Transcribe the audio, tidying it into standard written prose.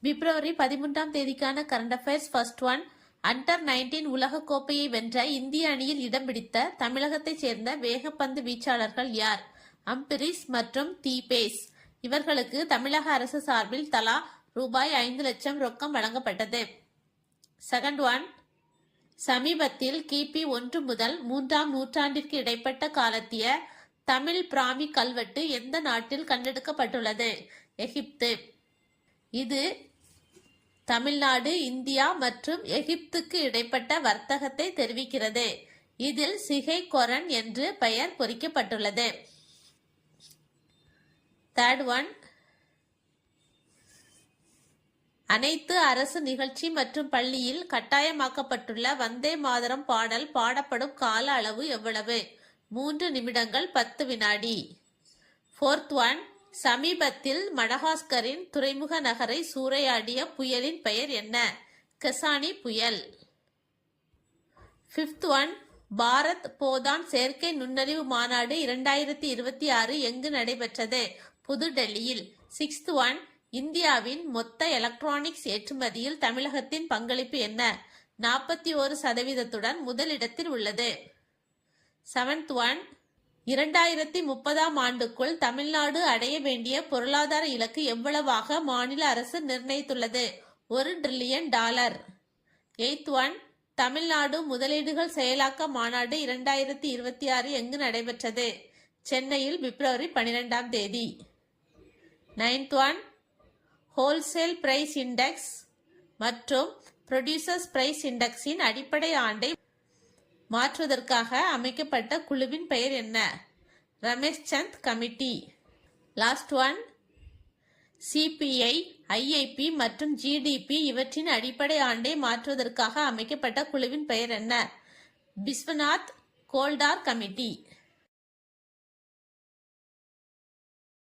பிப்ரவரி 13ஆம் தேதிக்கான current affairs first one. Under 19 உலக கோப்பையை வென்ற இந்திய அணியில் இடம் பிடித்த தமிழகத்தைச் சேர்ந்த வேகப்பந்து வீச்சாளர்கள் யார்? அம்பிரிஸ் மற்றும் தீபேஸ். இவர்களுக்கு தமிழக அரசு சார்பில் தலா ரூபாய் 5 லட்சம் ரொக்கம் வழங்கப்பட்டது. Second one. சமீபத்தில் கிபி 1 முதல் 3ஆம் நூற்றாண்டிற்கு இடைப்பட்ட காலத்திய தமிழ் பிராமி கல்வெட்டு எந்த நாட்டில் கண்டெடுக்கப்பட்டுள்ளது? எகிப்து. இது தமிழ்நாடு, இந்தியா மற்றும் எகிப்துக்கு இடைப்பட்ட வர்த்தகத்தை தெரிவிக்கிறது. இதில் சிகை கொரன் என்று பெயர் பொறிக்கப்பட்டுள்ளது. Third one. அனைத்து அரசு நிகழ்ச்சி மற்றும் பள்ளியில் கட்டாயமாக்கப்பட்டுள்ள வந்தே மாதரம் பாடல் பாடப்படும் கால அளவு எவ்வளவு? 3 நிமிடங்கள் 10 வினாடி. Fourth one. சமீபத்தில் மடகாஸ்கரின் துறைமுக நகரை சூறையாடிய புயலின் பெயர் என்ன? கசானி புயல். Fifth one. பாரத் போதான் செயற்கை நுண்ணறிவு மாநாடு 2026 எங்கு நடைபெற்றது? புதுடெல்லியில். Sixth one. இந்தியாவின் மொத்த எலக்ட்ரானிக்ஸ் ஏற்றுமதியில் தமிழகத்தின் பங்களிப்பு என்ன? 41% முதலிடத்தில் உள்ளது. Seventh one. 2030ஆம் ஆண்டுக்குள் தமிழ்நாடு அடைய வேண்டிய பொருளாதார இலக்கு எவ்வளவாக மாநில அரசு நிர்ணயித்துள்ளது? $1 டிரில்லியன். Eighth one. தமிழ்நாடு முதலீடுகள் செயலாக்க மாநாடு 2026 எங்கு நடைபெற்றது? சென்னையில் பிப்ரவரி 12ஆம் தேதி. Ninth one. Wholesale price index மற்றும் ப்ரொடியூசர்ஸ் பிரைஸ் இண்டெக்ஸின் அடிப்படை ஆண்டை மாற்றுவதற்காக அமைக்கப்பட்ட குழுவின் பெயர் என்ன? Ramesh Chand committee. Last one. CPI, IIP மற்றும் ஜிடிபி இவற்றின் அடிப்படை ஆண்டை மாற்றுவதற்காக அமைக்கப்பட்ட குழுவின் பெயர் என்ன? பிஸ்வநாத் கோல்டார் கமிட்டி.